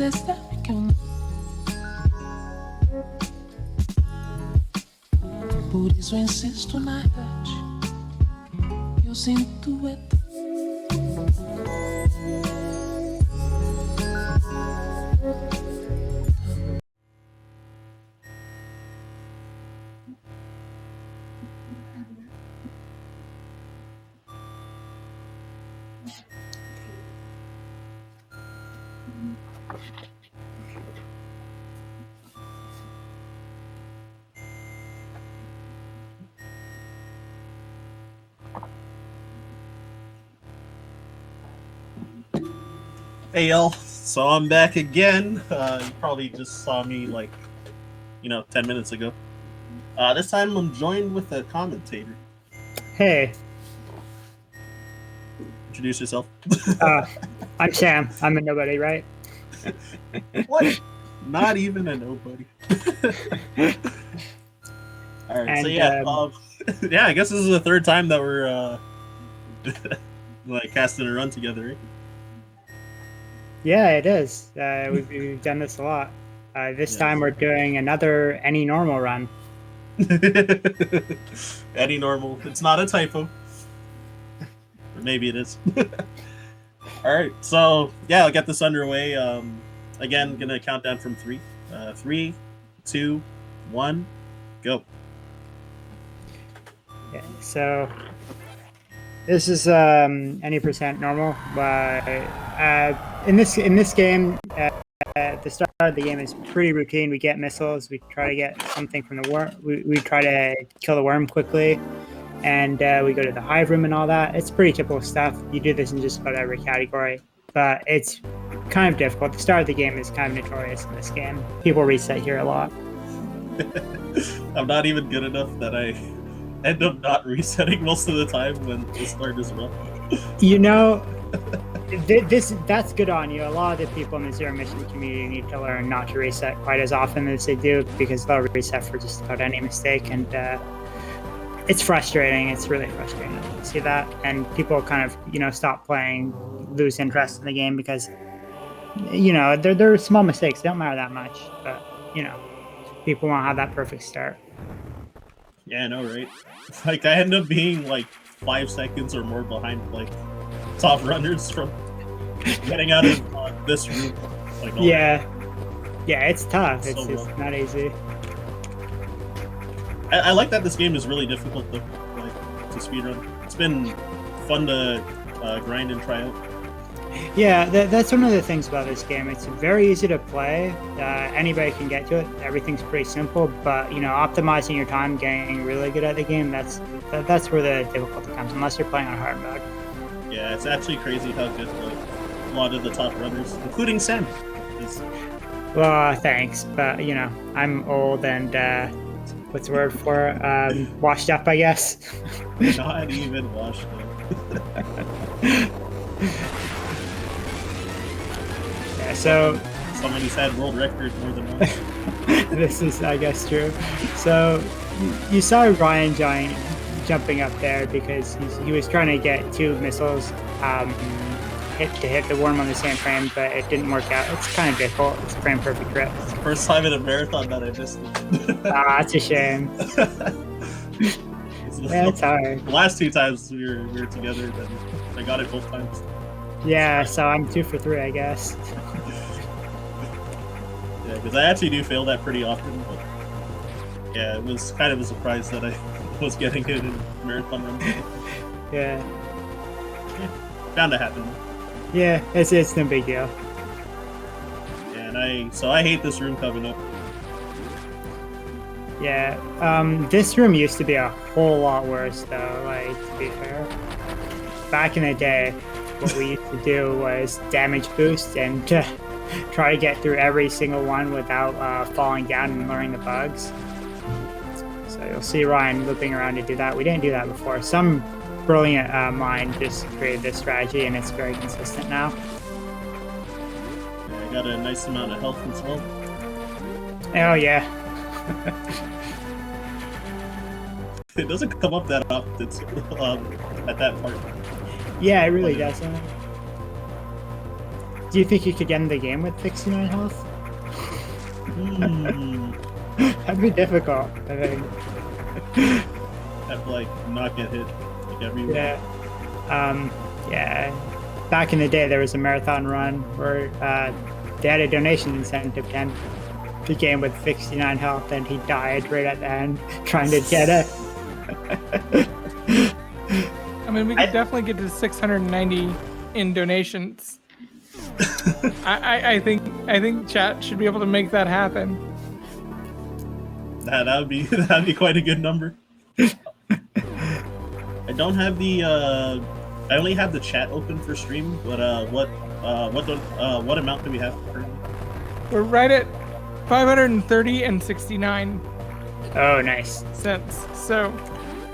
está ficando. Por isso eu insisto na verdade. Eu sinto é Hey y'all, so I'm back again. You probably just saw me 10 minutes ago. This time I'm joined with a commentator. Hey. Introduce yourself. I'm Sam. I'm a nobody, right? What? Not even a nobody. All right, so yeah, I guess this is the third time that we're casting a run together, right? Yeah, it is. We've done this a lot. This time we're doing another Any Normal run. Any Normal. It's not a typo. Or maybe it is. Alright, so yeah, I'll get this underway. Again, gonna count down from 3. 3, 2, 1, go. Yeah, so this is any percent normal. In this game, the start of the game is pretty routine. We get missiles. We try to get something from the worm. We try to kill the worm quickly, and we go to the hive room and all that. It's pretty typical stuff. You do this in just about every category, but it's kind of difficult. The start of the game is kind of notorious in this game. People reset here a lot. I'm not even good enough that I end up not resetting most of the time when the start is rough. You know, that's good on you. A lot of the people in the zero mission community need to learn not to reset quite as often as they do, because they'll reset for just about any mistake, and it's frustrating. It's really frustrating to see that, and people kind of stop playing, lose interest in the game because they're small mistakes. They don't matter that much, but people won't have that perfect start. Yeah, I know, right? I end up being 5 seconds or more behind top runners from getting out of this room. Yeah, it's tough. It's not easy. I like that this game is really difficult to speedrun. It's been fun to grind and try out. Yeah, that's one of the things about this game. It's very easy to play. Anybody can get to it. Everything's pretty simple, but optimizing your time, getting really good at the game, that's where the difficulty comes, unless you're playing on hard mode. Yeah, it's actually crazy how good a lot of the top runners, including Sam, is. Well, thanks, but I'm old and what's the word for washed up, I guess. Not even washed up. Yeah, so somebody's had world record more than once. This is, I guess, true. So you saw Ryan jumping up there because he was trying to get 2 missiles hit the worm on the same frame, but it didn't work out. It's kind of difficult. It's a frame perfect grip. It's the first time in a marathon that I missed it. That's a shame. Yeah, it's hard. The last 2 times we were together, then I got it both times. Yeah, so I'm 2 for 3, I guess. Yeah, because I actually do fail that pretty often, but yeah, it was kind of a surprise that I was getting it in marathon runs. Yeah. Bound to happen. Yeah, it's no big deal. Yeah, and I hate this room coming up. Yeah, this room used to be a whole lot worse, though, to be fair. Back in the day, what we used to do was damage boost and try to get through every single one without falling down and learning the bugs. So you'll see Ryan looping around to do that. We didn't do that before. Some brilliant mind just created this strategy, and it's very consistent now. Yeah, I got a nice amount of health as well. Oh, yeah. It doesn't come up that often at that part. Yeah, it really doesn't. Do you think you could end the game with 69 health? Hmm. That'd be difficult, I think. Have to like not get hit like everywhere. Yeah. Back in the day, there was a marathon run where they had a donation incentive to end the game with 69 health, and he died right at the end trying to get it. I mean, we could definitely get to 690 in donations. I think chat should be able to make that happen. That'd be quite a good number. I don't have the I only have the chat open for stream, but what amount do we have currently? We're right at 530 and 69 Oh, nice. cents. So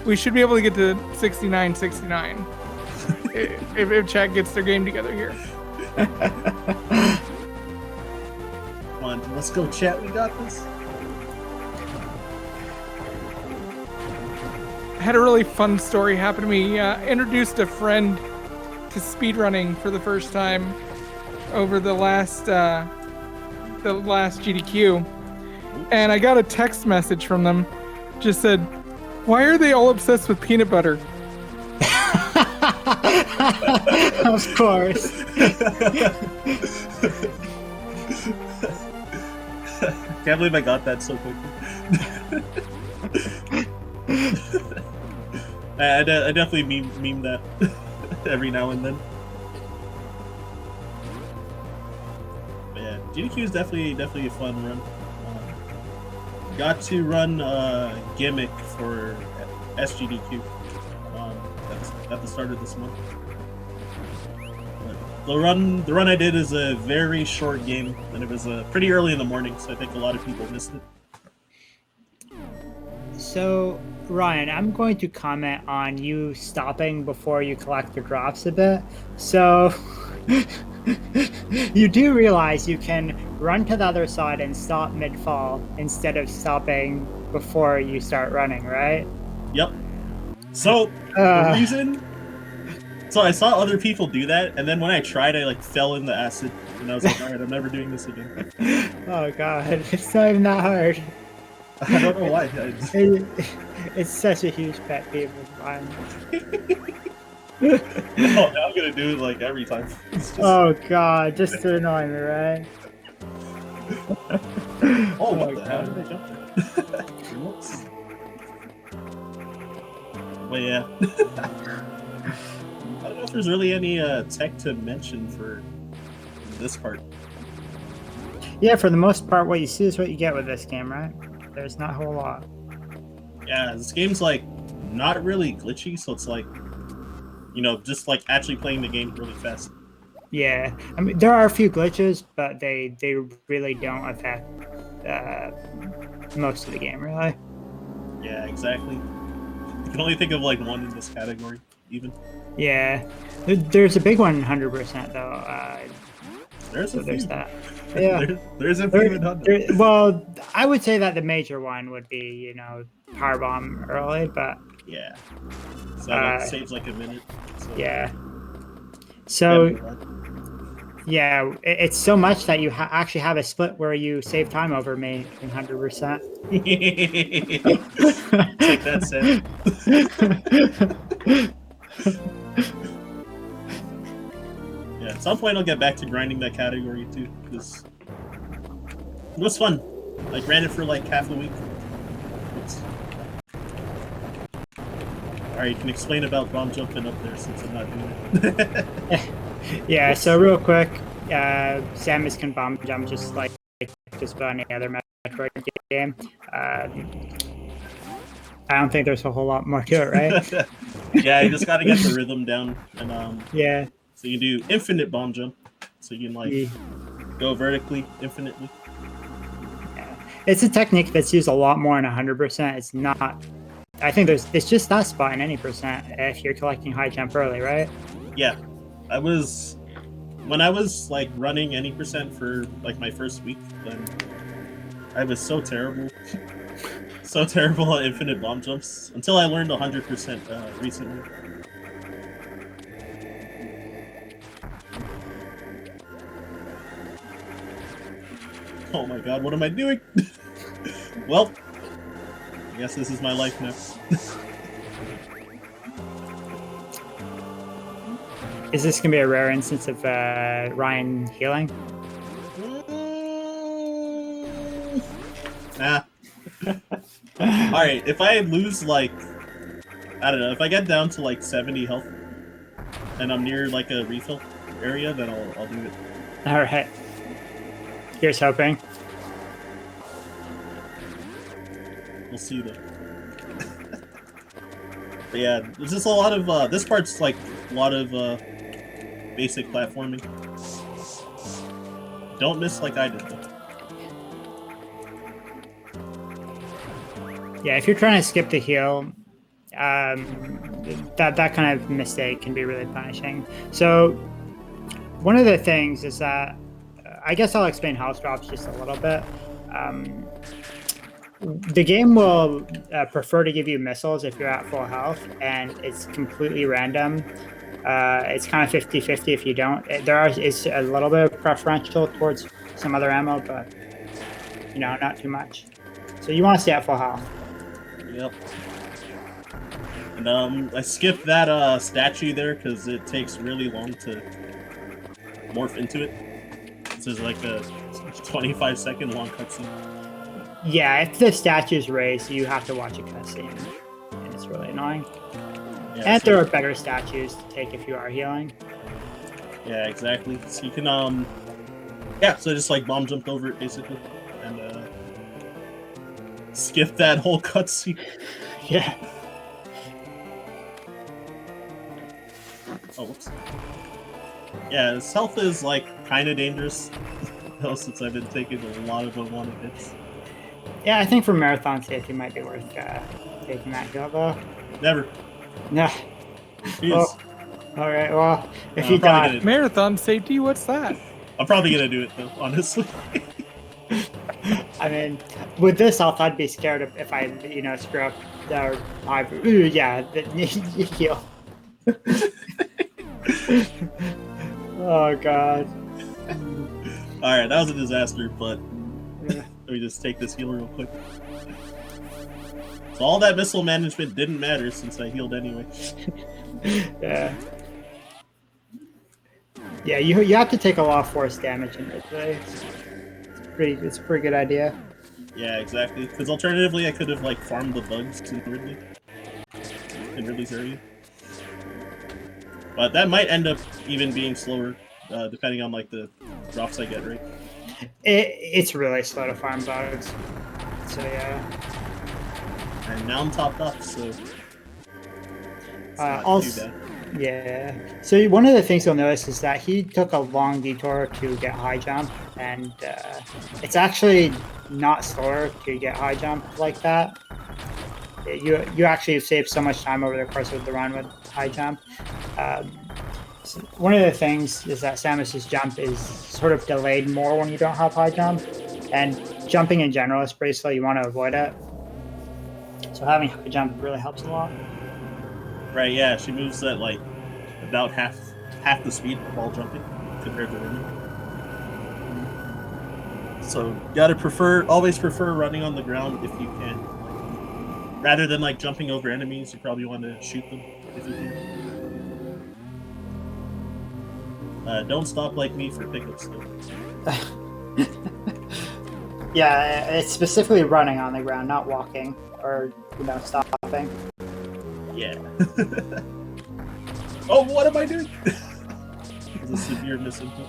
we should be able to get to 69.69 if chat gets their game together here. Come on, let's go, chat. We got this. I had a really fun story happen to me. Introduced a friend to speedrunning for the first time over the last GDQ, and I got a text message from them. Just said, "Why are they all obsessed with peanut butter?" Of course. Can't believe I got that so quickly. I definitely meme that every now and then. But yeah, GDQ is definitely a fun run. Got to run Gimmick for SGDQ at the start of this month. But the run I did is a very short game, and it was pretty early in the morning, so I think a lot of people missed it. So, Ryan, I'm going to comment on you stopping before you collect the drops a bit. So, you do realize you can run to the other side and stop mid-fall instead of stopping before you start running, right? Yep. So, the reason... So I saw other people do that, and then when I tried, I like fell in the acid, and I was like, alright, I'm never doing this again. Oh god, it's not even that hard. I don't know why. It's such a huge pet peeve of mine. Oh, now I'm gonna do it like every time. Just... Oh god, just to annoy me, right? Oh, what the hell? How did I jump there? Whoops. But yeah. I don't know if there's really any tech to mention for this part. Yeah, for the most part, what you see is what you get with this game, right? There's not a whole lot. Yeah, this game's like not really glitchy, so it's like, you know, just like actually playing the game really fast. Yeah, I mean, there are a few glitches, but they really don't affect most of the game, really. Yeah, exactly. I can only think of like one in this category, even. Yeah, there's a big one, 100% though. There's so a there's few. that. Yeah, there's a few. Well, I would say that the major one would be, you know, power bomb early, but yeah, so like, saves like a minute. So. Yeah. So yeah, it's so much that you actually have a split where you save time over me in 100%. Take that, Sam. Yeah, at some point I'll get back to grinding that category too, because it was fun. I ran it for like half a week. Alright, you can explain about bomb jumping up there since I'm not doing it. Yeah, so real quick, Samus can bomb jump just like just about any other Metroid game. I don't think there's a whole lot more to it, right? Yeah, you just gotta get the rhythm down, and yeah. So you do infinite bomb jump, so you can like go vertically infinitely. Yeah. It's a technique that's used a lot more in 100%. It's not. I think it's just that spot in any percent if you're collecting high jump early, right? Yeah, when I was like running any percent for like my first week, then I was so terrible. So terrible at infinite bomb jumps until I learned 100% recently. Oh my god, what am I doing? Well, I guess this is my life now. Is this gonna be a rare instance of Ryan healing? Nah. Alright, if I lose like, I don't know, if I get down to like 70 health and I'm near like a refill area, then I'll do it. All right. Here's hoping. We'll see though. But yeah, there's just a lot of this part's like a lot of basic platforming. Don't miss like I did though. Yeah, if you're trying to skip the heal, that kind of mistake can be really punishing. So one of the things is that I guess I'll explain house drops just a little bit. The game will prefer to give you missiles if you're at full health, and it's completely random. It's kind of 50-50 if you don't. It's a little bit preferential towards some other ammo, but not too much. So you want to stay at full health. Yep. And I skipped that statue there because it takes really long to morph into it. This is like a 25-second long cutscene. Yeah, if the statue's raised, you have to watch a cutscene, and it's really annoying. Yeah, And so, there are better statues to take if you are healing. yeah, exactly. So you can yeah, so just like bomb jumped over it basically, and skip that whole cutscene. Yeah. Oh, whoops. Yeah, this health is like kind of dangerous, since I've been taking a lot of unwanted hits. Yeah, I think for marathon safety it might be worth taking that heal though. Never. No. Jeez. Well, all right. Well, if I'm you probably die, gonna- Marathon safety, what's that? I'm probably gonna do it though, honestly. I mean, with this health, I'd be scared if I, screw up the the heal. Oh god. Alright, that was a disaster, but Yeah. let me just take this heal real quick. So all that missile management didn't matter since I healed anyway. Yeah. Yeah, you have to take a lot of force damage in it. It's a pretty good idea. Yeah, exactly. Because alternatively, I could have like farmed the bugs in Ridley's area. But that might end up even being slower, depending on like the drops I get, right? It's really slow to farm bugs. So yeah. And now I'm topped off, so it's not Also, too bad. yeah. So one of the things you'll notice is that he took a long detour to get high jump, and it's actually not slower to get high jump like that. You actually save so much time over the course of the run with high jump. So one of the things is that Samus's jump is sort of delayed more when you don't have high jump, and jumping in general is pretty slow. You want to avoid it. So having high jump really helps a lot. Right, yeah, she moves at like about half the speed while jumping compared to running. So always prefer running on the ground if you can. Rather than like jumping over enemies, you probably want to shoot them if you can. Don't stop like me for pickups though. Yeah, it's specifically running on the ground, not walking or stopping. Yeah. Oh, what am I doing? It's a severe misinput.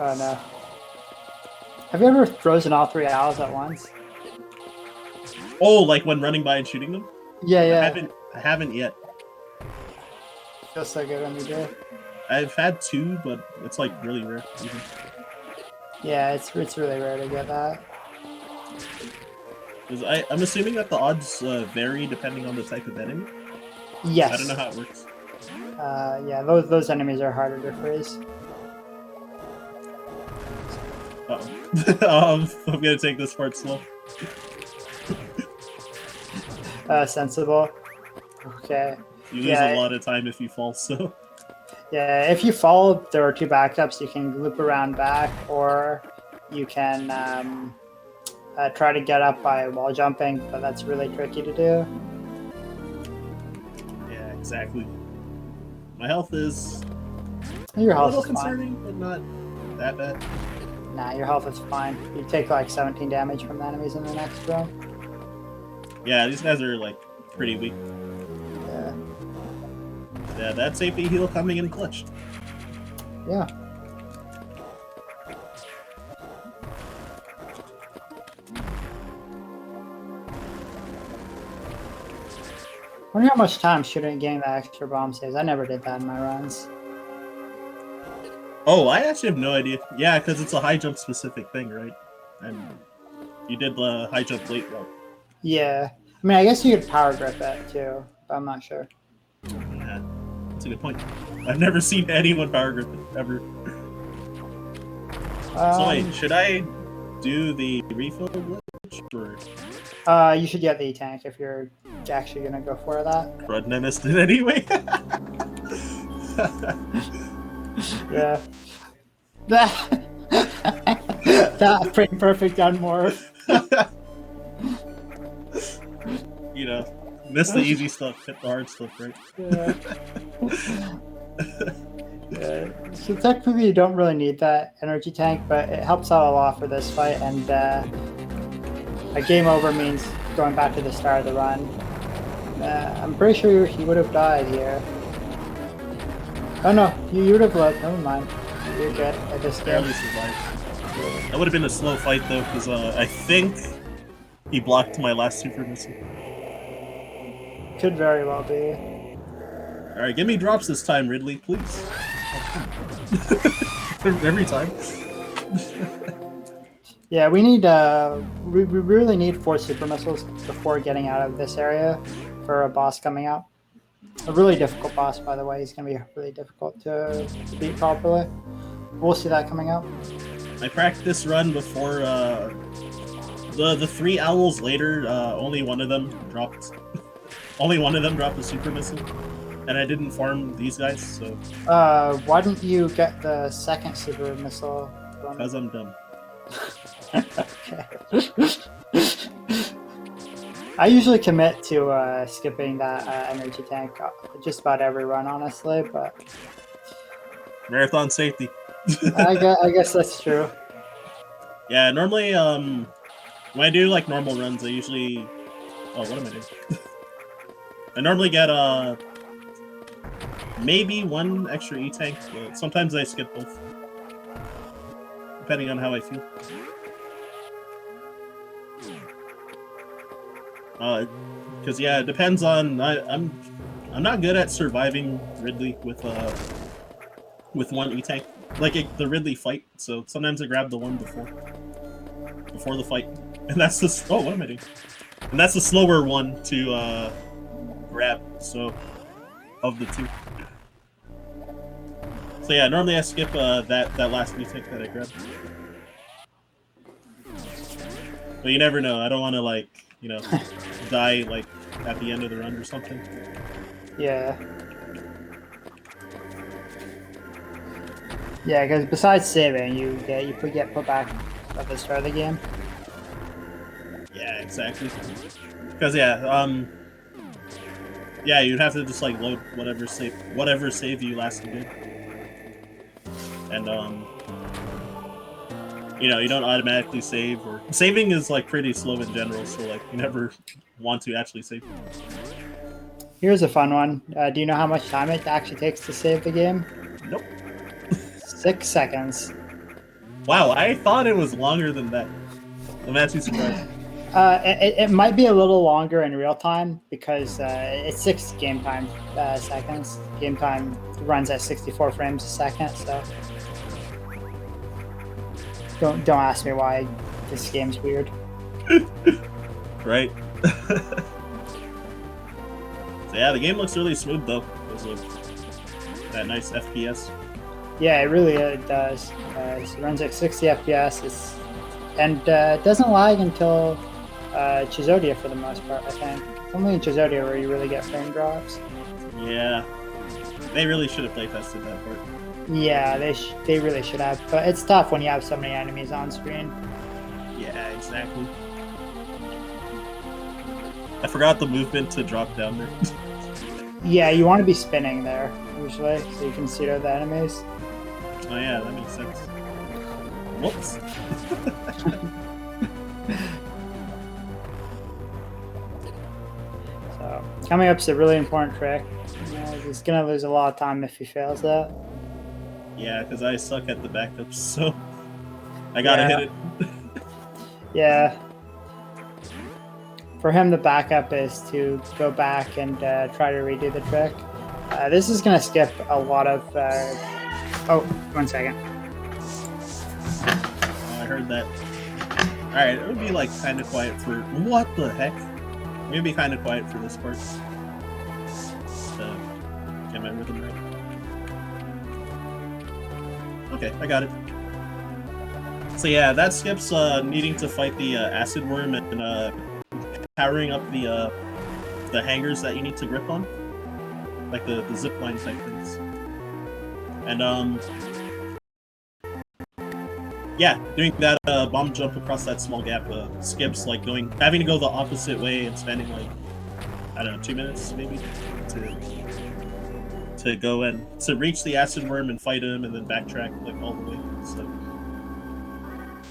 Oh no. Have you ever frozen all 3 owls at once? Oh, like when running by and shooting them? Yeah. I haven't yet. Feels so good when you do. I've had 2, but it's like really rare. Even. Yeah, it's really rare to get that. 'Cause I'm assuming that the odds vary depending on the type of enemy. Yes. I don't know how it works. Yeah, those enemies are harder to freeze. Uh-oh. I'm gonna take this part slow. Sensible. Okay. You lose a lot of time if you fall, so... Yeah, if you fall, there are 2 backups. You can loop around back, or you can try to get up by wall jumping, but that's really tricky to do. Yeah, exactly. My health is Your a health little is fine. concerning, but not that bad. Nah, your health is fine. You take like 17 damage from the enemies in the next round. Yeah, these guys are like pretty weak. Yeah. Yeah, that's AP heal coming in clutch. Yeah. I wonder how much time shooting getting that extra bomb saves. I never did that in my runs. Oh, I actually have no idea. Yeah, because it's a high jump specific thing, right? And you did the high jump late route. Yeah. I mean, I guess you could power grip it too, but I'm not sure. Yeah, that's a good point. I've never seen anyone power grip it, ever. So wait, should I do the refill glitch or? You should get the E-Tank if you're actually gonna go for that. Crud, I missed it anyway. Yeah. That pretty perfect unmorph. You know, miss the easy stuff, hit the hard stuff, right? Yeah. Yeah. So technically you don't really need that energy tank, but it helps out a lot for this fight, and a game over means going back to the start of the run. I'm pretty sure he would have died here. Oh no, you would have lived. Never mind. You're good. I just Barely survived. That would have been a slow fight though, because I think he blocked my last super missile. Could very well be. Alright, give me drops this time, Ridley, please. Every time. Yeah, we need we really need 4 super missiles before getting out of this area for a boss coming out. A really difficult boss, by the way. He's gonna be really difficult to beat properly. We'll see that coming out. I cracked this run before the 3 owls later, only one of them dropped only one of them dropped a super missile. And I didn't farm these guys, so Why didn't you get the second super missile? because I'm dumb. Okay. I usually commit to skipping that energy tank just about every run, honestly, but Marathon safety. I guess that's true. Yeah, normally when I do like normal runs, I usually what am I doing? I normally get maybe 1 extra E-tank, but sometimes I skip both. Depending on how I feel. Because yeah, it depends on I'm not good at surviving Ridley with 1 E-tank. Like the Ridley fight, so sometimes I grab the one before the fight. And that's the what am I doing? And that's the slower one to grab, so of the 2. So yeah, normally I skip that last E-tank that I grabbed. But you never know. I don't want to like, you know, die like at the end of the run or something. Yeah. Yeah, because besides saving, you get put back at the start of the game. Yeah, exactly. Because yeah, yeah, you'd have to just like load whatever save you last did, and you know, you don't automatically save, or saving is like pretty slow in general, so like you never want to actually save. Here's a fun one. Do you know how much time it actually takes to save the game? Nope. 6 seconds. Wow, I thought it was longer than that. I'm actually surprised. It might be a little longer in real time because it's 6 game time seconds. Game time runs at 64 frames a second, so don't ask me why this game's weird. Right. So yeah, the game looks really smooth though. That nice FPS. Yeah, it really does. It runs at 60 FPS, and it doesn't lag until Chizodia for the most part, I think. It's only in Chizodia where you really get frame drops. Yeah. They really should have playtested that part. Yeah, they really should have. But it's tough when you have so many enemies on screen. Yeah, exactly. I forgot the movement to drop down there. Yeah, you want to be spinning there usually, so you can see all the enemies. Oh yeah, that makes sense. Whoops. So coming up is a really important trick. He's gonna lose a lot of time if he fails that. Yeah, because I suck at the backups, so I gotta Yeah. hit it. Yeah. For him, the backup is to go back and try to redo the trick. This is gonna skip a lot of. Oh, 1 second. I heard that. Alright, it would be like kind of quiet for. What the heck? Maybe be kind of quiet for this part. Just, get my rhythm right. Okay, I got it. So yeah, that skips needing to fight the acid worm and powering up the hangers that you need to grip on, like the zip line type things. And yeah, doing that bomb jump across that small gap skips like having to go the opposite way and spending like, I don't know, 2 minutes maybe to go and to reach the acid worm and fight him and then backtrack like all the way. So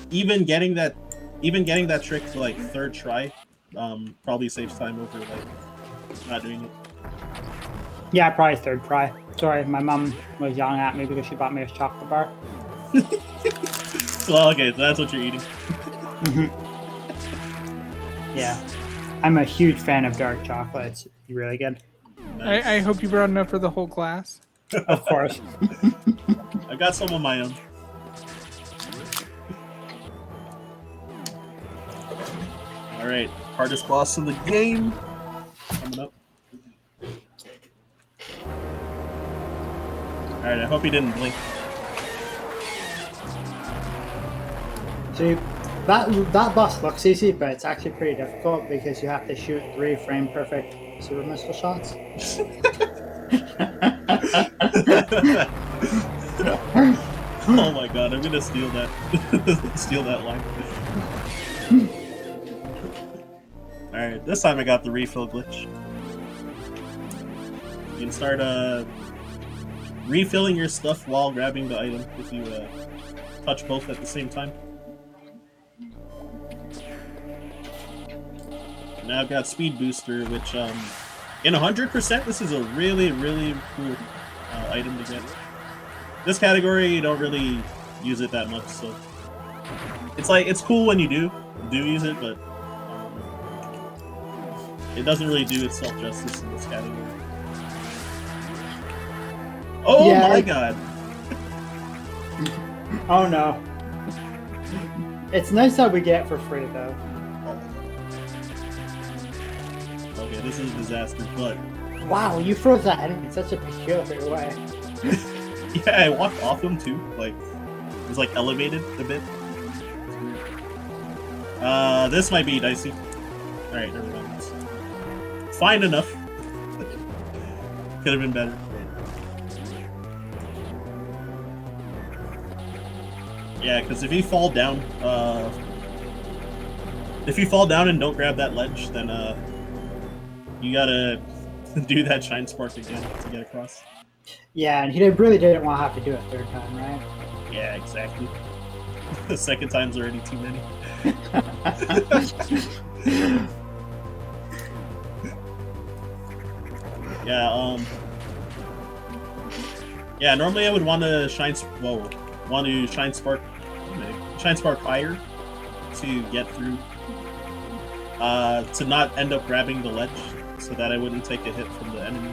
even getting that trick to like third try probably saves time over like not doing it. Yeah, probably third try. Sorry, my mom was yelling at me because she bought me a chocolate bar. Well, okay, so that's what you're eating. Yeah, I'm a huge fan of dark chocolate. It's really good. Nice. I hope you brought enough for the whole class. Of course. I got some of my own. Alright, hardest boss in the game. Coming up. Alright, I hope he didn't blink. See, that boss looks easy, but it's actually pretty difficult because you have to shoot 3 frame perfect super missile shots. Oh my god, I'm gonna steal that. Steal that line. Alright, this time I got the refill glitch. You can start refilling your stuff while grabbing the item if you touch both at the same time. Now I've got Speed Booster, which in 100% this is a really, really cool item to get. This category, you don't really use it that much, so it's cool when you do use it, but it doesn't really do itself justice in this category. Oh yeah, my god! Oh no. It's nice that we get it for free though. Okay, this is a disaster, but... Wow, you froze that enemy in such a peculiar way. Yeah, I walked off him too, like, it was like elevated a bit. This might be dicey. Alright, never mind. Fine enough. Could have been better. Yeah, because if you fall down and don't grab that ledge, then you gotta do that shine spark again to get across. Yeah, and he really didn't want to have to do it a third time, right? Yeah, exactly. The second time's already too many. Yeah, yeah, normally I would want to shine spark higher to get through, to not end up grabbing the ledge, so that I wouldn't take a hit from the enemy.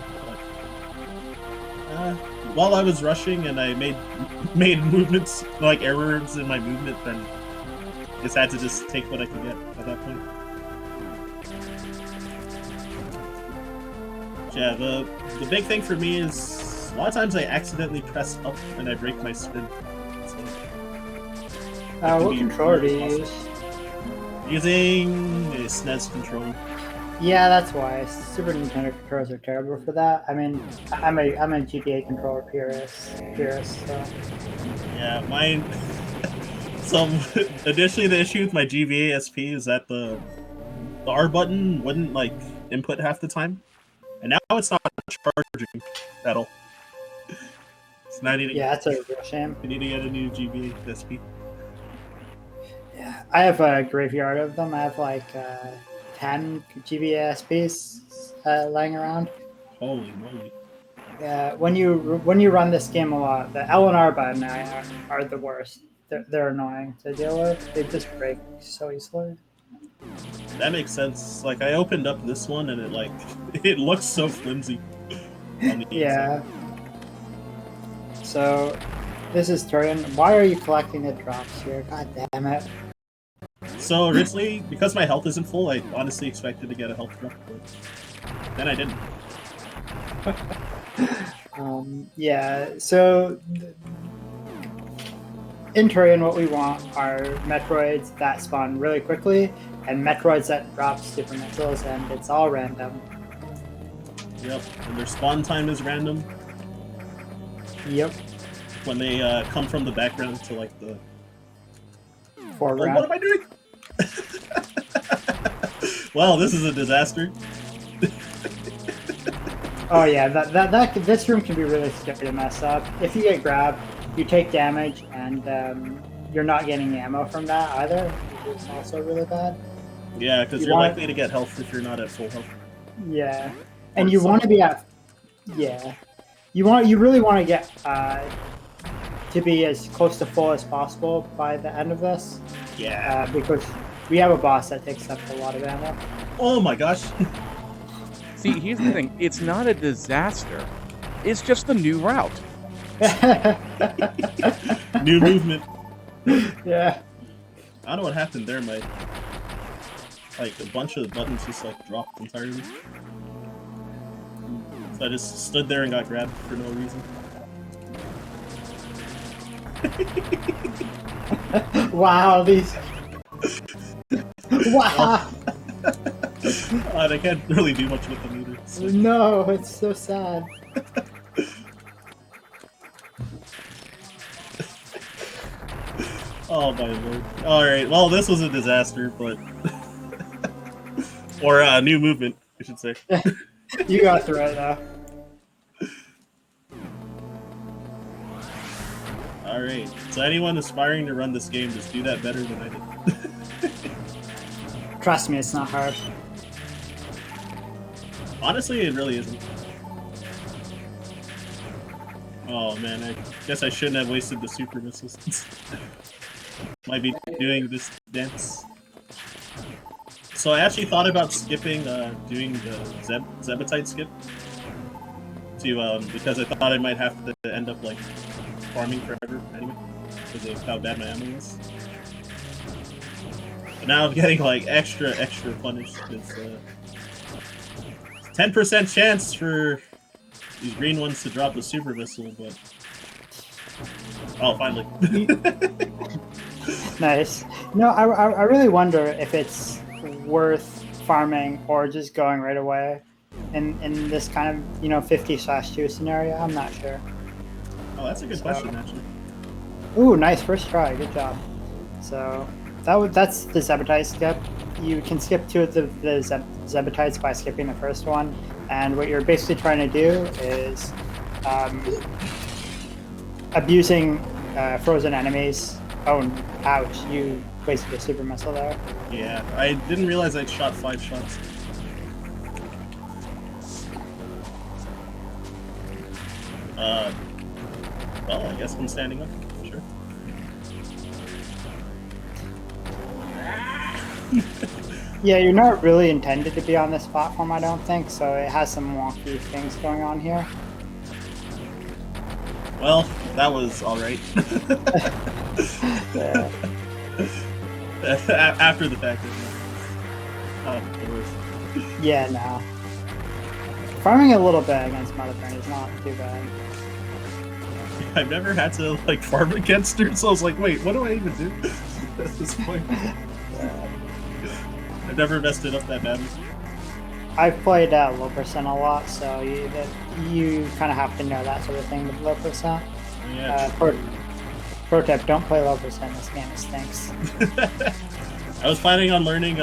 But while I was rushing and I made movements, like errors in my movement, then just had to just take what I could get at that point. Yeah, the big thing for me is a lot of times I accidentally press up and I break my spin. So, what controller do you use? Using a SNES controller. Yeah, that's why Super Nintendo controllers are terrible for that. I mean, I'm a GBA controller purist. So. Yeah, mine. Some additionally, the issue with my GBA SP is that the R button wouldn't like input half the time, and now it's not charging at all. So now I need to, Yeah, that's a real shame. I need to get a new GBA SP. Yeah, I have a graveyard of them. I have like 10 GBA SPs laying around. Holy moly! When you run this game a lot, the L and R button are the worst. They're annoying to deal with. They just break so easily. That makes sense. Like I opened up this one and it like it looks so flimsy. On the Yeah. So, this is Torian. Why are you collecting the drops here? God damn it. So originally, because my health isn't full, I honestly expected to get a health drop, but then I didn't. Yeah, so in Torian, what we want are Metroids that spawn really quickly and Metroids that drop super missiles, and it's all random. Yep, and their spawn time is random. Yep. When they come from the background to like the Foreground. what am I doing? Well, this is a disaster. Oh yeah, this room can be really scary to mess up. If you get grabbed, you take damage, and you're not getting ammo from that either, which is also really bad. Yeah, because you're likely to get health if you're not at full health. Yeah, and you want to be at you really want to get to be as close to full as possible by the end of this. Yeah, because we have a boss that takes up a lot of ammo. Oh my gosh. See, here's the thing. It's not a disaster. It's just the new route. New movement. Yeah. I don't know what happened there, mate. Like, a bunch of buttons just, like, dropped entirely. So I just stood there and got grabbed for no reason. Wow, these... Wow! I can't really do much with them either. So. No, it's so sad. Oh my lord. Alright, well this was a disaster, but... or a new movement, I should say. You got through it though. Alright, so anyone aspiring to run this game, just do that better than I did. Trust me, it's not hard. Honestly, it really isn't. Oh man, I guess I shouldn't have wasted the super missiles. Might be doing this dance. So I actually thought about skipping doing the Zebetite skip to because I thought I might have to end up like farming forever anyway because of how bad my ammo is. But now I'm getting like extra punished because 10% chance for these green ones to drop the super missile, but oh, finally. Nice. No, I really wonder if it's worth farming or just going right away in this kind of 50/2 scenario. I'm not sure. Oh, that's a good question actually. Ooh, nice first try. Good job. So that's the Zebetite skip. You can skip two of the Zebetites by skipping the first one, and what you're basically trying to do is abusing frozen enemies. Oh, ouch! You wasted a super missile there. Yeah, I didn't realize I'd shot 5 shots. Well, I guess I'm standing up. Sure. Yeah, you're not really intended to be on this platform, I don't think, so it has some wonky things going on here. Well, that was alright. Yeah. After the fact. Oh, the worst. Yeah, no. Farming a little bit against Mother is not too bad. I've never had to like farm against her, so I was like, wait, what do I even do at this point? I've never messed it up that badly. I've played low percent a lot, so you kind of have to know that sort of thing with low percent. Yeah. Pro tip: don't play low percent. This game stinks. I was planning on learning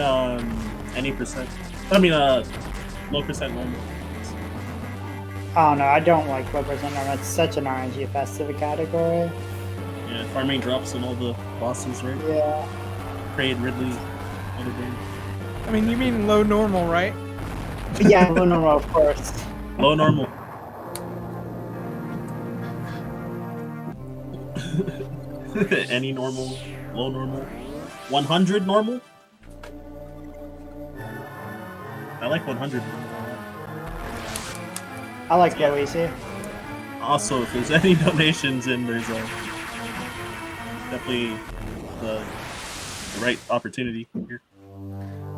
any percent. I mean, low percent normal. Oh no, I don't like low percent. It's such an RNG festive category. Yeah, farming drops and all the bosses, right? Yeah. Kraid, Ridley, other game. I mean, you mean low normal, right? Yeah, low normal, of course. Low normal. Any normal, low normal, 100 normal. I like 100. I like low easy. Also, if there's any donations in, there's definitely the right opportunity here.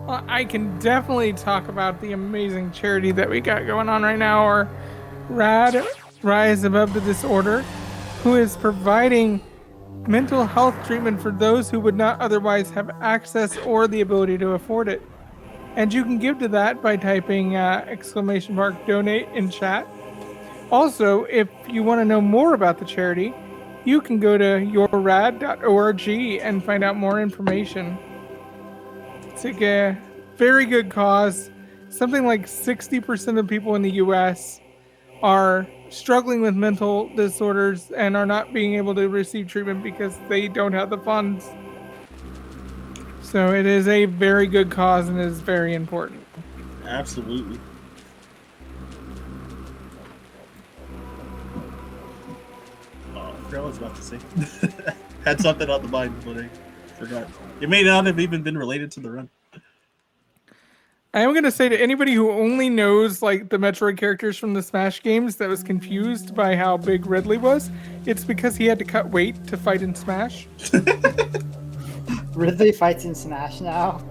Well, I can definitely talk about the amazing charity that we got going on right now, or RAD, Rise Above the Disorder, who is providing mental health treatment for those who would not otherwise have access or the ability to afford it. And you can give to that by typing !donate in chat. Also, if you want to know more about the charity, you can go to yourrad.org and find out more information. It's like a very good cause. Something like 60% of people in the US are struggling with mental disorders and are not being able to receive treatment because they don't have the funds. So it is a very good cause and is very important. Absolutely. Oh, I forgot what I was about to say. Had something on the mind, but I forgot. It may not have even been related to the run. I am going to say to anybody who only knows like the Metroid characters from the Smash games that was confused by how big Ridley was, it's because he had to cut weight to fight in Smash. Ridley fights in Smash now.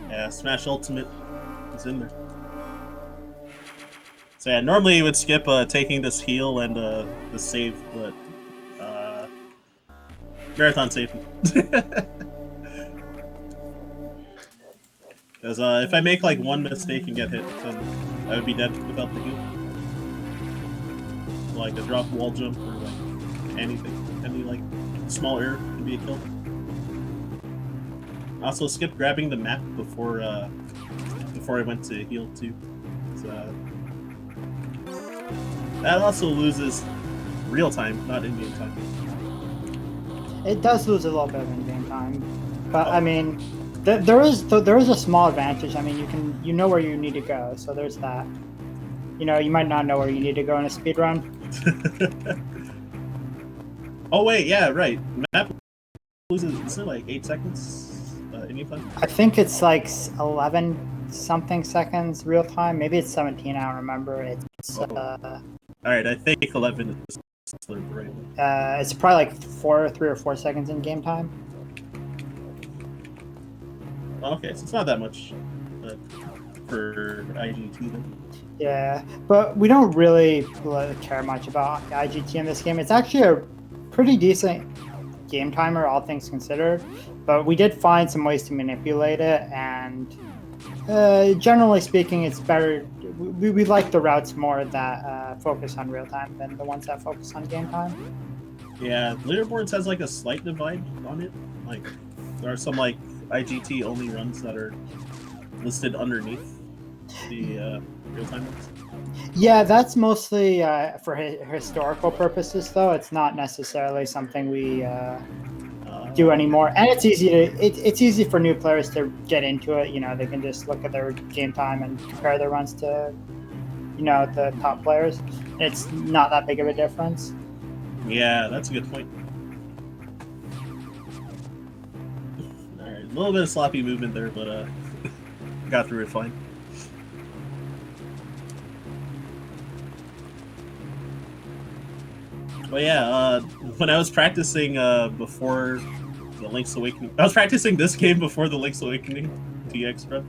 Yeah, Smash Ultimate is in there. So yeah, normally you would skip taking this heal and the save, but marathon safety. Because if I make like one mistake and get hit, then I would be dead without the heal. Like a drop wall jump or like anything, any like small error can be a kill. Also, skip grabbing the map before I went to heal too. So, that also loses real time, not in-game time. It does lose a little bit of in-game time, but I mean, there is a small advantage. I mean, you know where you need to go, so there's that. You know, you might not know where you need to go in a speed run. Oh wait, yeah, right. Map loses, isn't it like 8 seconds in time? I think it's like 11 something seconds real time. Maybe it's 17. I don't remember. It's All right, I think 11 is the right one. it's probably like 3 or 4 seconds in game time. Okay, so it's not that much for IGT then. Yeah, but we don't really care much about IGT in this game. It's actually a pretty decent game timer, all things considered. But we did find some ways to manipulate it, and generally speaking, it's better. We like the routes more that focus on real time than the ones that focus on game time. Yeah, leaderboards has like a slight divide on it. Like there are some like IGT only runs that are listed underneath the real time ones. Yeah, that's mostly for historical purposes, though. It's not necessarily something we do anymore, and it's easy for new players to get into it. You know, they can just look at their game time and compare their runs to, you know, the top players. It's not that big of a difference. Yeah, that's a good point. All right, a little bit of sloppy movement there, but got through it fine. But yeah, when I was practicing before the Link's Awakening, I was practicing this game before the Link's Awakening DX run.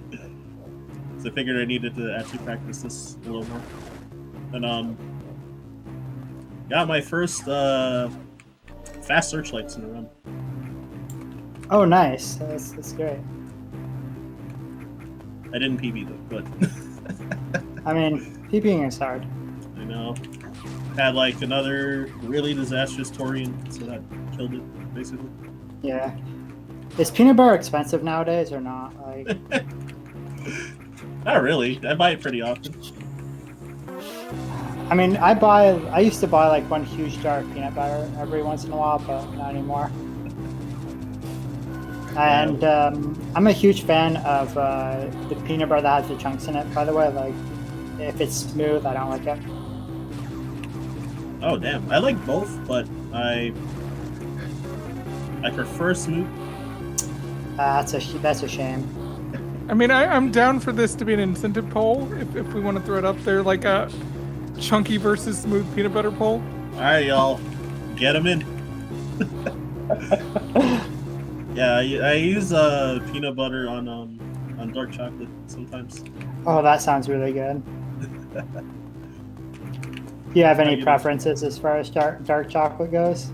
So I figured I needed to actually practice this a little more. And got my first fast searchlights in a run. Oh, nice. That's great. I didn't PB though, but I mean, PBing is hard. I know. Had like another really disastrous Torian, so that killed it basically. Yeah. Is peanut butter expensive nowadays or not? Like, Not really. I buy it pretty often. I mean, I used to buy like one huge jar of peanut butter every once in a while, but not anymore. And I'm a huge fan of the peanut butter that has the chunks in it. By the way, like if it's smooth, I don't like it. Oh damn! I like both, but I prefer smooth. That's a shame. I mean, I'm down for this to be an incentive poll if we want to throw it up there, like a chunky versus smooth peanut butter poll. All right, y'all, get them in. Yeah, I use peanut butter on dark chocolate sometimes. Oh, that sounds really good. Do you have any preferences as far as dark chocolate goes?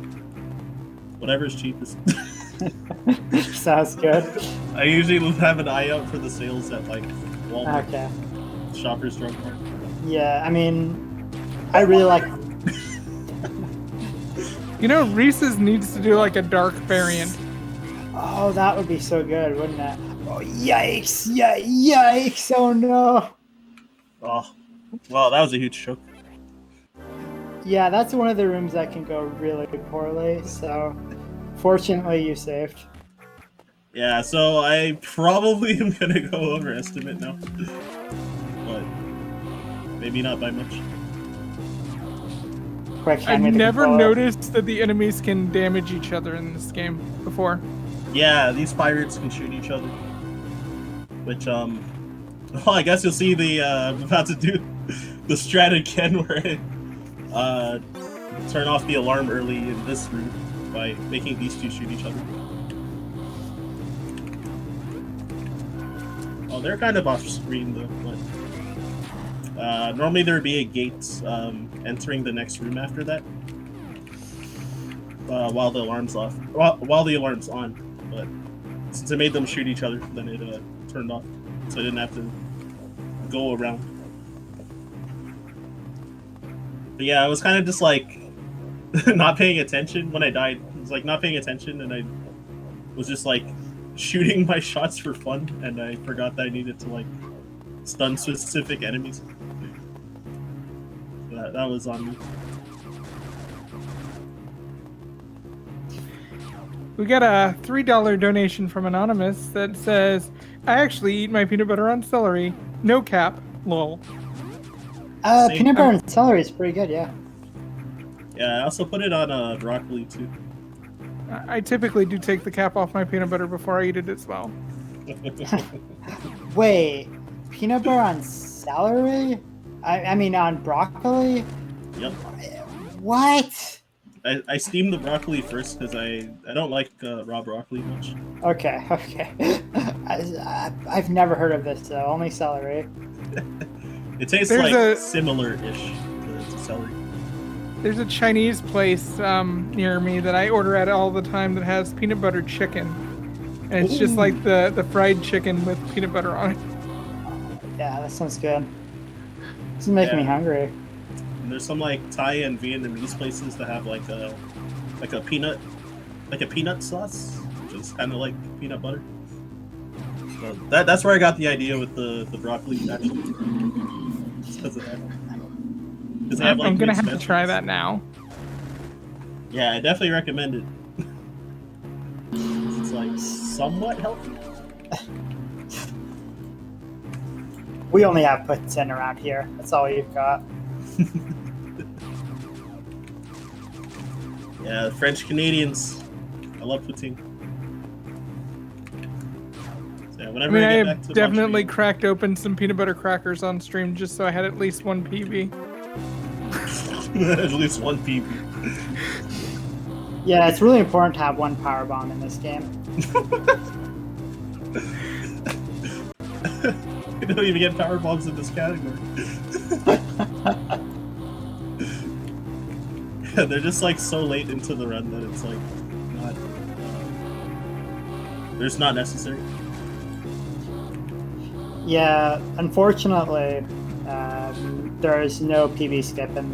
Whatever's cheapest. Sounds good. I usually have an eye out for the sales at like Walmart, Okay. Shoppers Drug Mart. Yeah, I mean, I really like. You know, Reese's needs to do like a dark variant. Oh, that would be so good, wouldn't it? Oh, yikes! Yeah, yikes! Oh no! Oh, well, that was a huge choke. Yeah, that's one of the rooms that can go really poorly. So, fortunately, you saved. Yeah, so I probably am gonna go overestimate now, but maybe not by much. Quick, I've hand me the never controller. noticed that the enemies can damage each other in this game before. Yeah, these pirates can shoot each other, which well, I guess you'll see the I'm about to do the strat again where I turn off the alarm early in this room by making these two shoot each other. Oh, they're kind of off screen though, but normally there would be a gate entering the next room after that while the alarm's off, while the alarm's on. But since I made them shoot each other, then it turned off, so I didn't have to go around. But yeah, I was kind of just like not paying attention when I died. I was like not paying attention, and I was just like shooting my shots for fun, and I forgot that I needed to like stun specific enemies. That was on me. We got a $3 donation from Anonymous that says, I actually eat my peanut butter on celery. No cap. Lol. Same. Peanut butter and celery is pretty good, yeah. Yeah, I also put it on broccoli too. I typically do take the cap off my peanut butter before I eat it as well. Wait, peanut butter on celery? I mean on broccoli? Yep. What? I steam the broccoli first because I don't like raw broccoli much. Okay. I've never heard of this though, only celery. It tastes There's like similar-ish to celery. There's a Chinese place near me that I order at all the time that has peanut butter chicken. And it's just like the fried chicken with peanut butter on it. Yeah, that sounds good. This is making me hungry. And there's some like Thai and Vietnamese places that have like a peanut sauce, which is kind of like peanut butter. So that's where I got the idea with the broccoli actually. It's because of that. I'm gonna have to try that now. Yeah, I definitely recommend it. It's like somewhat healthy. We only have poutine around here. That's all you've got. Yeah, French Canadians. I love poutine. So yeah, whenever I I get have back to definitely Montreal- cracked open some peanut butter crackers on stream just so I had at least one PB. at least one PB. Yeah, it's really important to have one power bomb in this game. You don't even get power bombs in this category. Yeah, they're just like so late into the run that it's like not. They're just not necessary. Yeah, unfortunately, there is no PB skipping.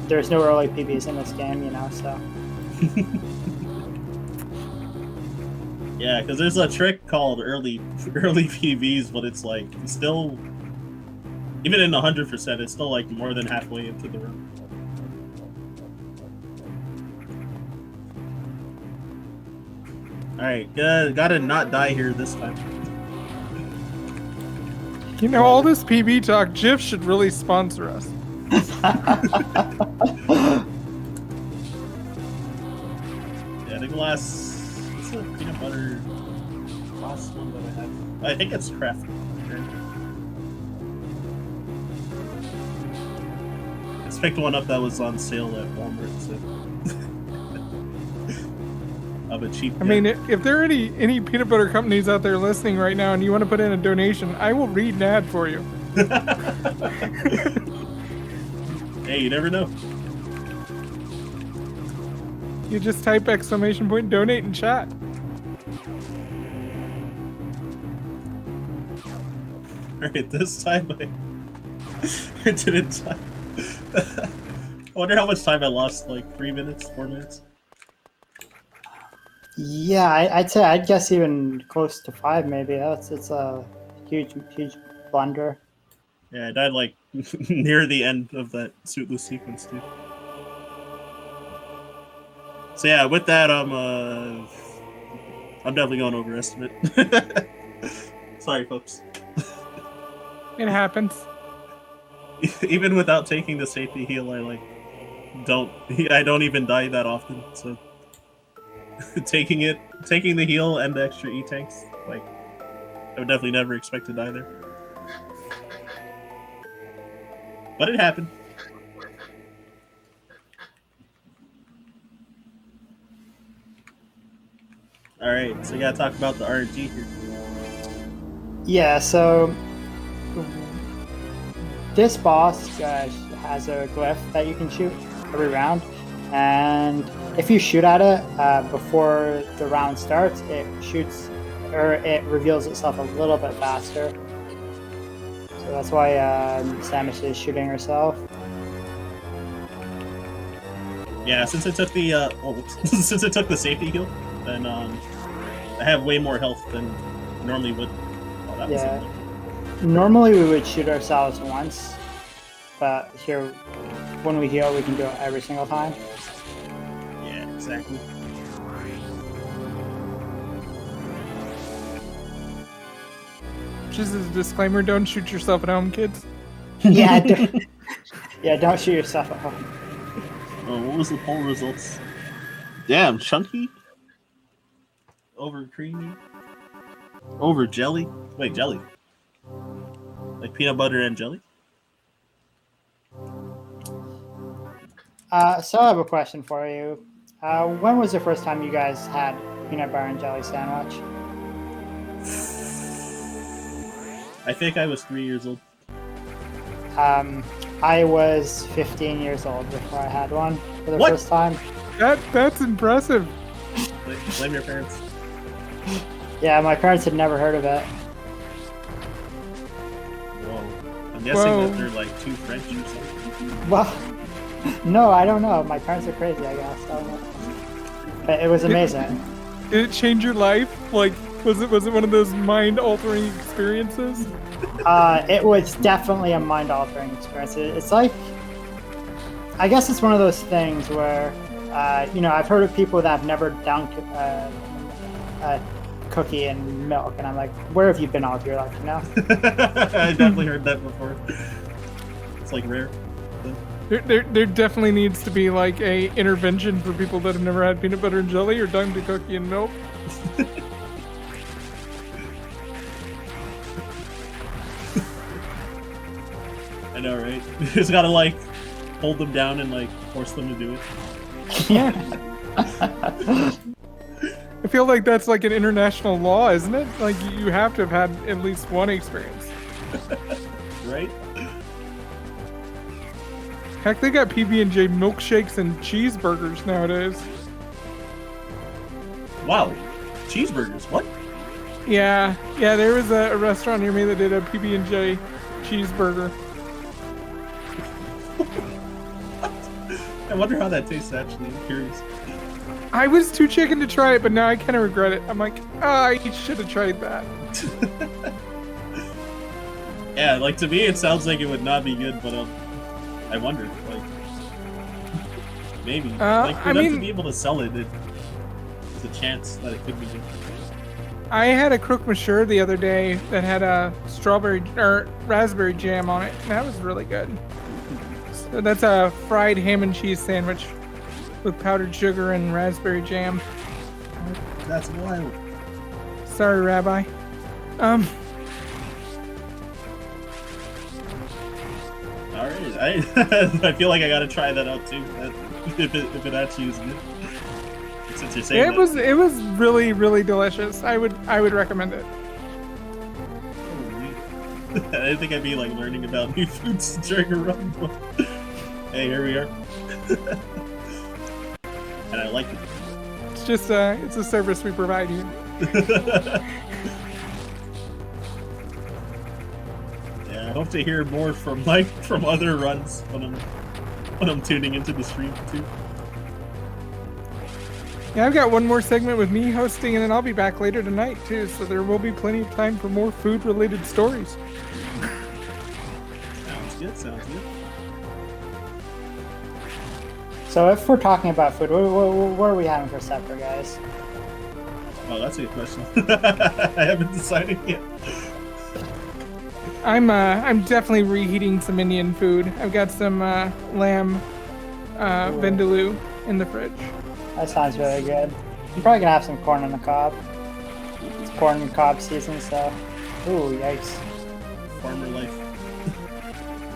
There's no early PBs in this game, you know. So Yeah, because there's a trick called early PVs, but it's like still, even in 100%, it's still like more than halfway into the run. All right, gotta not die here this time. You know, all this PB talk, Jif should really sponsor us. Yeah, the last, what's the peanut butter last one that I have? I think it's craft. I just picked one up that was on sale at Walmart. So. Of a cheap. I mean, if there are any peanut butter companies out there listening right now and you want to put in a donation, I will read an ad for you. Hey, you never know. You just type !donate in chat. Alright, this time I didn't time. I wonder how much time I lost, like 3 minutes, 4 minutes? yeah, I'd guess even close to 5 maybe. It's a huge blunder. Yeah, I died like near the end of that suitless sequence too. So yeah, with that, I'm definitely going overestimate. Sorry, folks. It happens. Even without taking the safety heal, I don't even die that often. So taking the heal and the extra E tanks, like I would definitely never expect to die there. But it happened. Alright, so we gotta talk about the RNG here. Yeah, so this boss has a glyph that you can shoot every round, and if you shoot at it before the round starts, it shoots or it reveals itself a little bit faster. So that's why Samus is shooting herself. Yeah, since it took the since it took the safety heal, then I have way more health than normally would. Oh, that was Yeah. Normally we would shoot ourselves once, but here, when we heal, we can do it every single time. Yeah, exactly. Just as a disclaimer, don't shoot yourself at home, kids. Yeah, don't shoot yourself at home. Oh, what was the poll results? Damn, chunky? Over creamy? Over jelly? Wait, jelly? Like peanut butter and jelly? So I have a question for you. When was the first time you guys had peanut butter and jelly sandwich? I think I was 3 years old. I was 15 years old before I had one for the first time. That's impressive. Blame your parents. Yeah, my parents had never heard of it. Whoa. I'm guessing that they're like too French or something. Well, no, I don't know. My parents are crazy, I guess. I don't know. But it was amazing. Did it change your life? Like, was it one of those mind-altering experiences? It was definitely a mind-altering experience. It's like, I guess it's one of those things where, I've heard of people that have never dunked a cookie in milk, and I'm like, where have you been all of your life, I definitely heard that before. It's like rare. There definitely needs to be like a intervention for people that have never had peanut butter and jelly or dunked a cookie in milk. I know, right? You just gotta like hold them down and like force them to do it. I feel like that's like an international law, isn't it? Like you have to have had at least one experience. Right? Heck, they got PB&J milkshakes and cheeseburgers nowadays. Wow. Cheeseburgers, what? Yeah, there was a restaurant near me that did a PB&J cheeseburger. I wonder how that tastes actually. I'm curious. I was too chicken to try it, but now I kind of regret it. I'm like, oh, I should have tried that. Yeah, like to me, it sounds like it would not be good, but I wonder, like, maybe, like for them to be able to sell it, there's a chance that it could be good. I had a croque monsieur the other day that had a strawberry or raspberry jam on it, and that was really good. So that's a fried ham and cheese sandwich with powdered sugar and raspberry jam. That's wild. Sorry, Rabbi. Alright, I feel like I gotta try that out too, if it actually is good. Since you're saying it was really, really delicious. I would recommend it. I didn't think I'd be like learning about new foods during a run, but hey, here we are. And I like it. It's just it's a service we provide you. Yeah, I hope to hear more from Mike from other runs when I'm tuning into the stream too. Yeah, I've got one more segment with me hosting, and then I'll be back later tonight too. So there will be plenty of time for more food-related stories. Sounds good. Sounds good. So if we're talking about food, what are we having for supper, guys? Oh, that's a good question. I haven't decided yet. I'm definitely reheating some Indian food. I've got some lamb vindaloo in the fridge. That sounds really good. I'm probably gonna have some corn on the cob. It's corn and cob season, so. Ooh, yikes. Farmer life.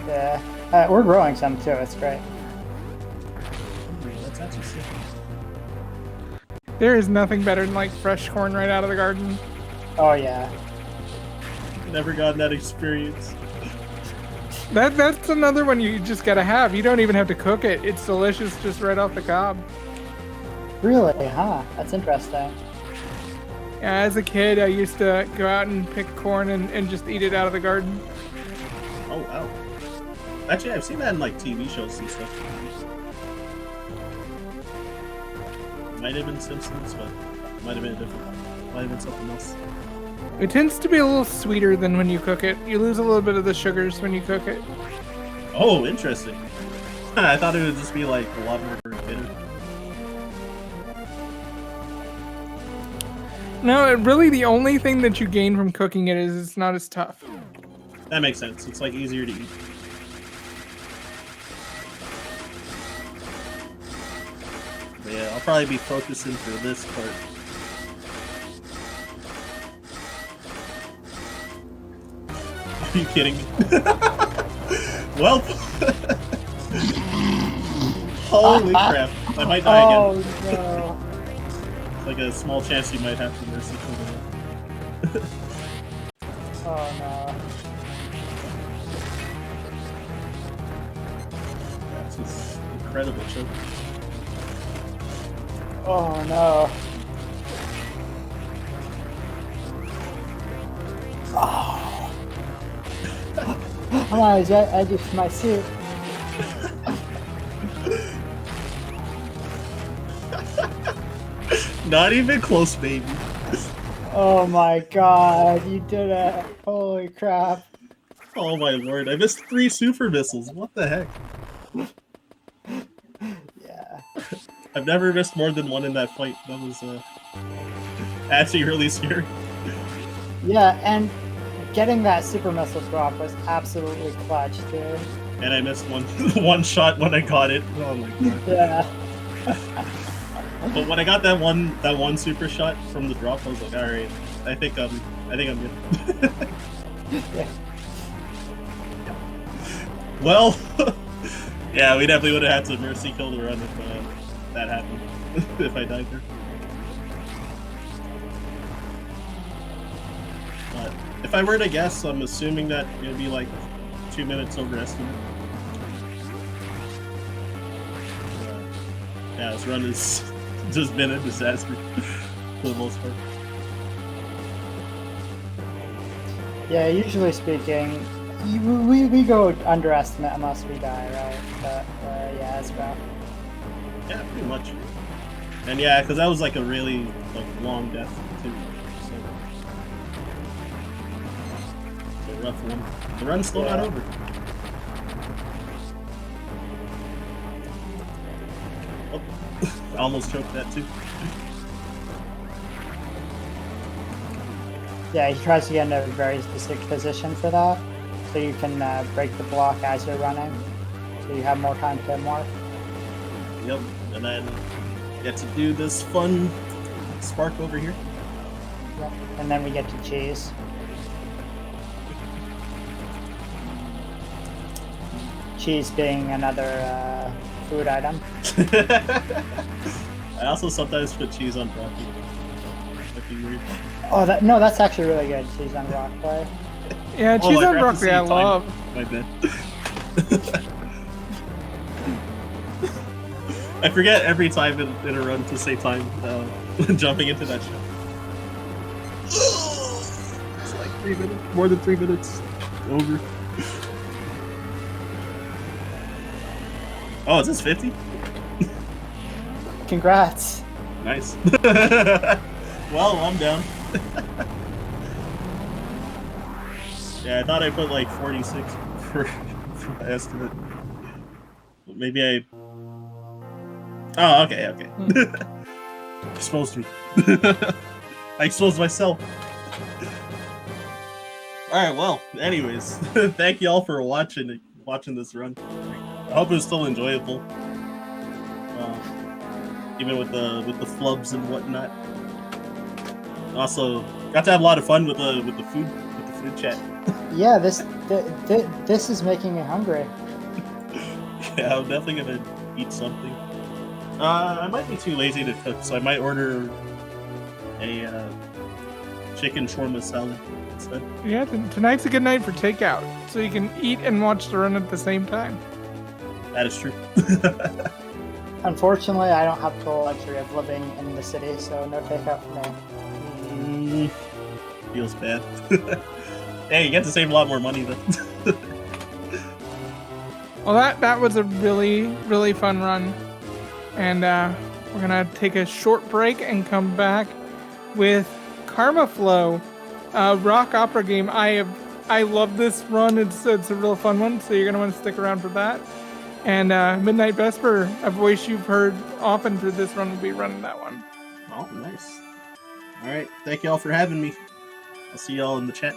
Yeah. We're growing some too, it's great. That's actually sick. There is nothing better than like fresh corn right out of the garden. Oh yeah. Never gotten that experience. That's another one you just gotta have. You don't even have to cook it. It's delicious just right off the cob. Really? Huh? That's interesting. Yeah, as a kid, I used to go out and pick corn and just eat it out of the garden. Oh wow. Actually, I've seen that in like TV shows and stuff. Might have been Simpsons, but might have been different. Might have been something else. It tends to be a little sweeter than when you cook it. You lose a little bit of the sugars when you cook it. Oh, interesting. I thought it would just be like a lot more bitter. No, really the only thing that you gain from cooking it is it's not as tough. That makes sense. It's like easier to eat. But yeah, I'll probably be focusing for this part. Are you kidding me? Well, holy crap! I might die again. Oh no. It's like a small chance you might have to mercy kill them. Oh no. That's just incredible choke. Oh no. Oh. Come on, I just my suit. Not even close, baby. Oh my god, you did it. Holy crap. Oh my lord, I missed 3 super missiles. What the heck? Yeah. I've never missed more than 1 in that fight. That was actually really scary. Yeah, and getting that super missile drop was absolutely clutch, dude. And I missed one shot when I got it. Oh my god. Yeah. But when I got that one super shot from the drop, I was like, all right, I think I'm good. Yeah. Well, yeah, we definitely would have had to mercy kill the run if that happened. If I died there. But if I were to guess, I'm assuming that it would be like 2 minutes over estimate. Yeah, this run has just been a disaster for the most part. Yeah, usually speaking, we go underestimate unless we die, right? But yeah, it's rough. Yeah, pretty much. And yeah, because that was like a really long death too. So a rough one. The run's still not over. Oh, I almost choked that too. Yeah, he tries to get in a very specific position for that, so you can break the block as you're running, so you have more time to mark. Yep, and then get to do this fun spark over here. Yep. And then we get to cheese. Cheese being another food item. I also sometimes put cheese on broccoli. That'd be weird. Oh, that's actually really good. Cheese on broccoli. Yeah, cheese on broccoli I love. My bad. I forget every time in a run to say time jumping into that shot. It's like 3 minutes, more than 3 minutes. Over. Oh, is this 50? Congrats. Nice. Well, I'm down. Yeah, I thought I put like 46 for my estimate. But maybe I... Oh, okay. Exposed me. I exposed myself. Alright, well, anyways. Thank you all for watching this run. I hope it was still enjoyable. Even with the flubs and whatnot. Also, got to have a lot of fun with the food chat. Yeah, this is making me hungry. Yeah, I'm definitely gonna eat something. I might be too lazy to cook, so I might order a chicken shawarma salad instead. Yeah, tonight's a good night for takeout, so you can eat and watch the run at the same time. That is true. Unfortunately, I don't have the luxury of living in the city, so no takeout for me. Feels bad. Hey, you get to save a lot more money though. Well, that was a really, really fun run. And we're going to take a short break and come back with Karma Flow, a rock opera game. I love this run. It's a real fun one, so you're going to want to stick around for that. And Midnight Vesper, a voice you've heard often through this run, will be running that one. Oh, nice. All right. Thank you all for having me. I'll see y'all in the chat.